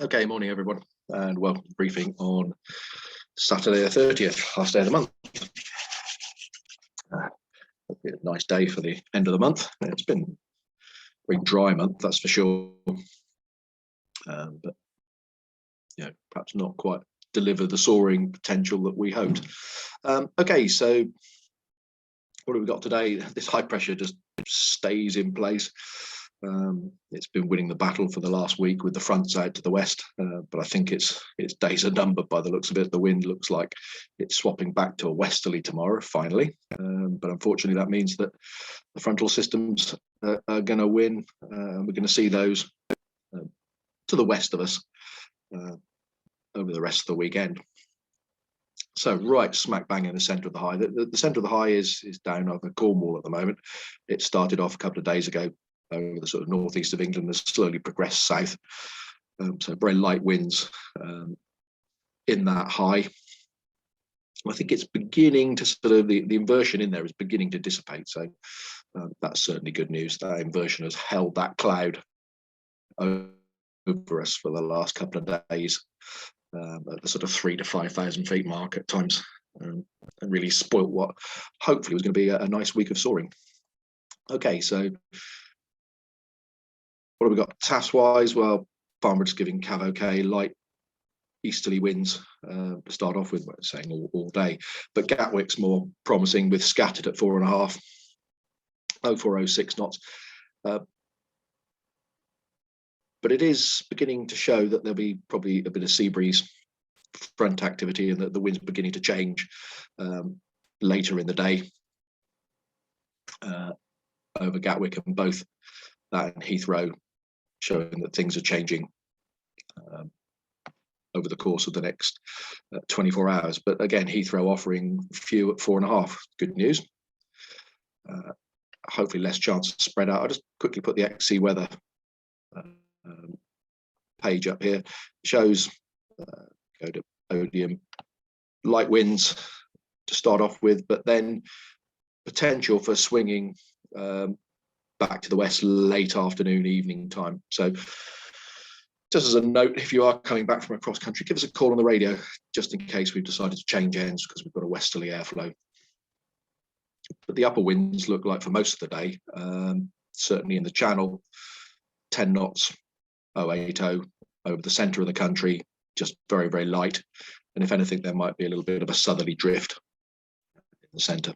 Okay, morning everyone, and welcome to the briefing on Saturday the 30th, last day of the month. A nice day for the end of the month. It's been a very dry month, that's for sure, but perhaps not quite deliver the soaring potential that we hoped. Okay, so what have we got today? This high pressure just stays in place. It's been winning the battle for the last week with the fronts out to the west, but I think its days are numbered by the looks of it. The wind looks like it's swapping back to a westerly tomorrow, finally. But unfortunately, that means that the frontal systems are going to win. We're going to see those to the west of us over the rest of the weekend. So right smack bang in the centre of the high. The centre of the high is down over Cornwall at the moment. It started off a couple of days ago over the sort of northeast of England, has slowly progressed south. So very light winds in that high. I think it's beginning to sort of, the inversion in there is beginning to dissipate. So that's certainly good news. That inversion has held that cloud over us for the last couple of days at the sort of 3,000 to 5,000 feet mark at times, and really spoilt what hopefully was going to be a nice week of soaring. Okay, so what have we got task wise? Well, Farnborough's giving Cav okay, light easterly winds to start off with, saying all day, but Gatwick's more promising with scattered at 4.5, 0406 knots. But it is beginning to show that there'll be probably a bit of sea breeze front activity, and that the wind's beginning to change later in the day over Gatwick, and both that and Heathrow showing that things are changing over the course of the next 24 hours. But again, Heathrow offering few at 4.5, good news. Hopefully less chance to spread out. I'll just quickly put the XC weather page up here. It shows go to Odium, light winds to start off with, but then potential for swinging back to the west late afternoon, evening time. So just as a note, if you are coming back from across country, give us a call on the radio, just in case we've decided to change ends because we've got a westerly airflow. But the upper winds look like for most of the day, certainly in the channel, 10 knots, 080 over the centre of the country, just very, very light. And if anything, there might be a little bit of a southerly drift in the centre.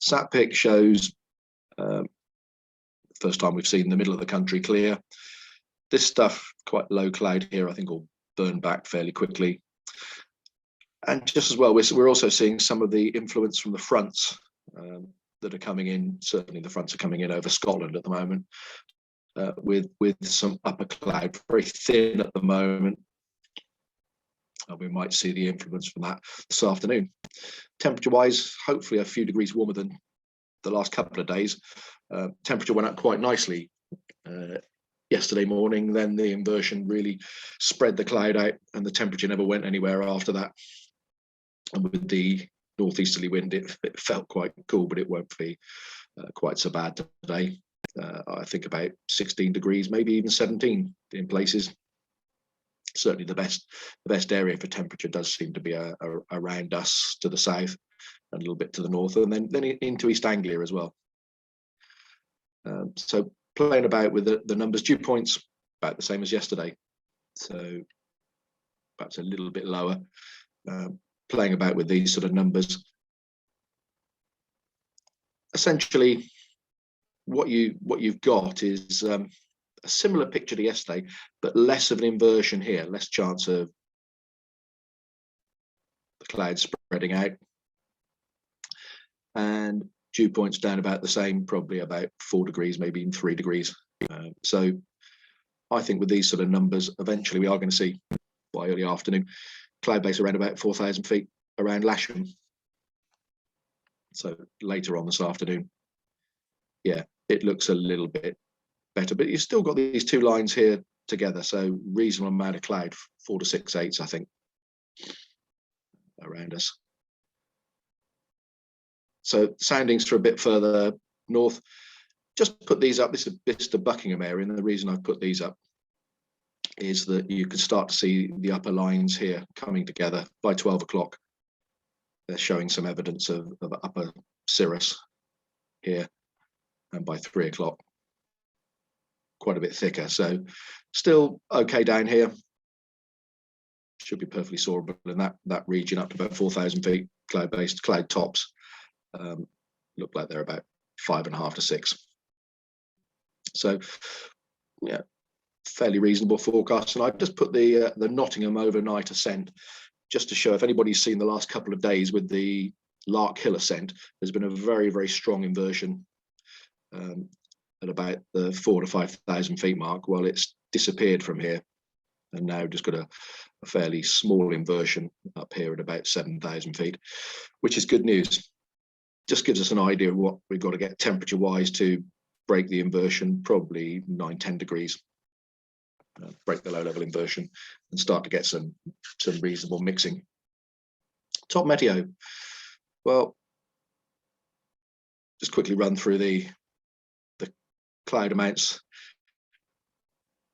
SatPic shows first time we've seen the middle of the country clear. This stuff, quite low cloud here, I think will burn back fairly quickly. And just as well, we're also seeing some of the influence from the fronts that are coming in. Certainly the fronts are coming in over Scotland at the moment, with some upper cloud, very thin at the moment. We might see the influence from that this afternoon. Temperature-wise, hopefully a few degrees warmer than the last couple of days. Temperature went up quite nicely yesterday morning, then the inversion really spread the cloud out and the temperature never went anywhere after that. And with the northeasterly wind, it felt quite cool, but it won't be quite so bad today. I think about 16 degrees, maybe even 17 in places. Certainly the best area for temperature does seem to be around us to the south and a little bit to the north, and then into East Anglia as well. So playing about with the numbers, dew points about the same as yesterday, so perhaps a little bit lower. Playing about with these sort of numbers. Essentially, what you've got is a similar picture to yesterday, but less of an inversion here, less chance of the clouds spreading out, and dew points down about the same, probably about 4 degrees, maybe even 3 degrees. So I think with these sort of numbers, eventually we are going to see by early afternoon cloud base around about 4,000 feet around Lasham. So later on this afternoon, yeah, it looks a little bit better, but you've still got these two lines here together, so reasonable amount of cloud, 4 to 6 eighths, I think, around us. So soundings for a bit further north. Just put these up. This is the Buckingham area, and the reason I've put these up is that you can start to see the upper lines here coming together by 12 o'clock. They're showing some evidence of upper cirrus here, and by 3 o'clock, quite a bit thicker. So still okay down here. Should be perfectly soarable in that region up to about 4,000 feet. Cloud-based cloud tops look like they're about 5.5 to 6. So yeah, fairly reasonable forecast. And I just put the Nottingham overnight ascent just to show, if anybody's seen the last couple of days with the Lark Hill ascent, there's been a very, very strong inversion at about the 4,000 to 5,000 feet mark. Well, it's disappeared from here, and now just got a fairly small inversion up here at about 7,000 feet, which is good news. Just gives us an idea of what we've got to get temperature wise to break the inversion, probably 9-10 degrees. Break the low level inversion and start to get some reasonable mixing. Top Meteo. Well, just quickly run through the cloud amounts.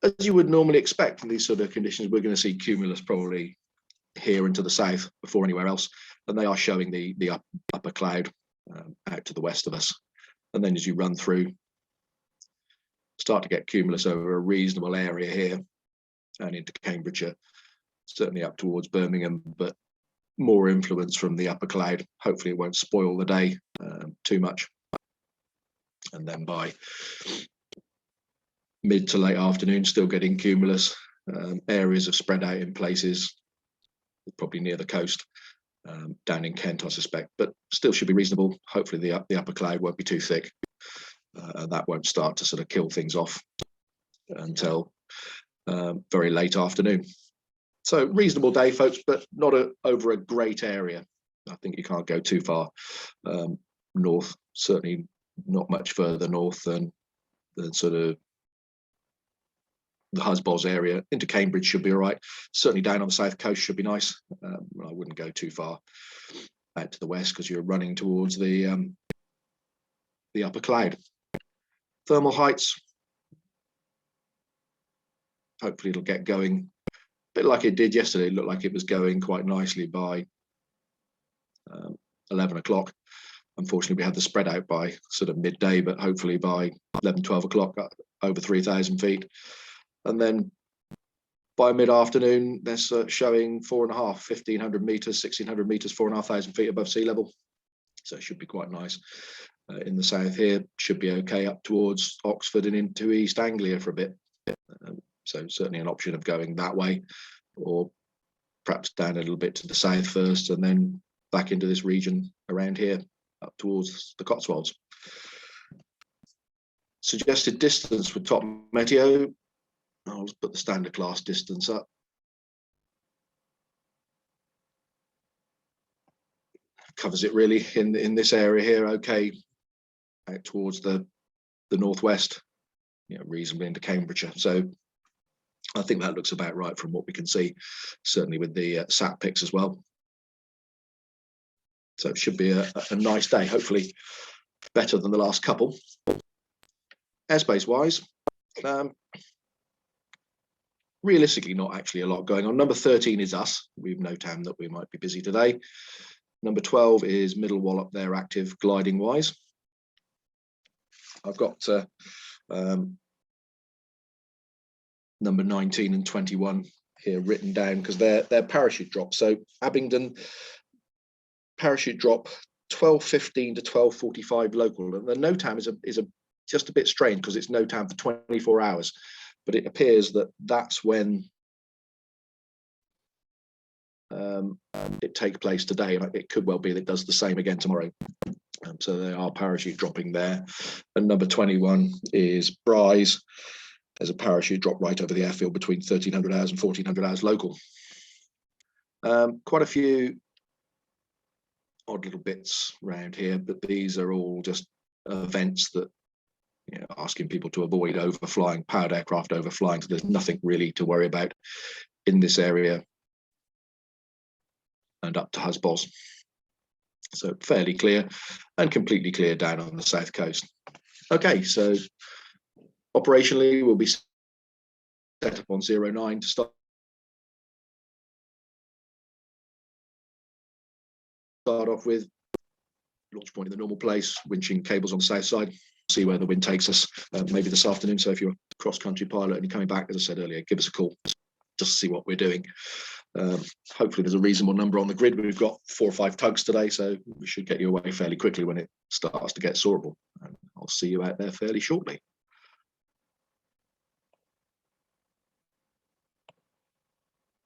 As you would normally expect in these sort of conditions, we're going to see cumulus probably here and to the south before anywhere else, and they are showing the upper cloud out to the west of us. And then as you run through, start to get cumulus over a reasonable area here and into Cambridgeshire, certainly up towards Birmingham, but more influence from the upper cloud. Hopefully it won't spoil the day too much. And then by mid to late afternoon, still getting cumulus. Areas have spread out in places, probably near the coast, down in Kent, I suspect, but still should be reasonable. Hopefully the upper cloud won't be too thick. And that won't start to sort of kill things off until very late afternoon. So reasonable day, folks, but not over a great area. I think you can't go too far north, certainly not much further north than sort of the Husbos area. Into Cambridge should be all right. Certainly down on the south coast should be nice. I wouldn't go too far out to the west because you're running towards the upper cloud. Thermal heights, hopefully it'll get going a bit like it did yesterday. It looked like it was going quite nicely by 11 o'clock. Unfortunately, we had the spread out by sort of midday, but hopefully by 11, 12 o'clock, over 3,000 feet. And then by mid-afternoon, they're showing 4.5, 1,500 meters, 1,600 meters, 4,500 feet above sea level. So it should be quite nice. In the south here, should be okay up towards Oxford and into East Anglia for a bit. So certainly an option of going that way, or perhaps down a little bit to the south first and then back into this region around here up towards the Cotswolds. Suggested distance with Top Meteo. I'll just put the standard class distance up. Covers it really in this area here, okay, out towards the northwest, reasonably into Cambridgeshire. So I think that looks about right from what we can see, certainly with the sat pics as well. So it should be a nice day, hopefully better than the last couple. Airspace wise, realistically not actually a lot going on. Number 13 is us. We've no time that we might be busy today. Number 12 is Middle Wallop, they're active gliding wise. I've got number 19 and 21 here written down because they're parachute drops. So Abingdon parachute drop 12:15 to 12:45 local, and the NOTAM is just a bit strange because it's NOTAM for 24 hours, but it appears that that's when it takes place today, and it could well be that it does the same again tomorrow. So they are parachute dropping there. And number 21 is Bryce. There's a parachute drop right over the airfield between 1,300 hours and 1,400 hours local. Quite a few odd little bits around here, but these are all just events that, asking people to avoid overflying, powered aircraft overflying. So there's nothing really to worry about in this area and up to Husbos. So fairly clear and completely clear down on the south coast. Okay, so operationally we'll be set up on 09 to start off with. Launch point in the normal place, winching cables on the south side, see where the wind takes us, maybe this afternoon. So if you're a cross-country pilot and you're coming back, as I said earlier, give us a call just to see what we're doing. Hopefully there's a reasonable number on the grid. We've got 4 or 5 tugs today, so we should get you away fairly quickly when it starts to get soarable. And I'll see you out there fairly shortly.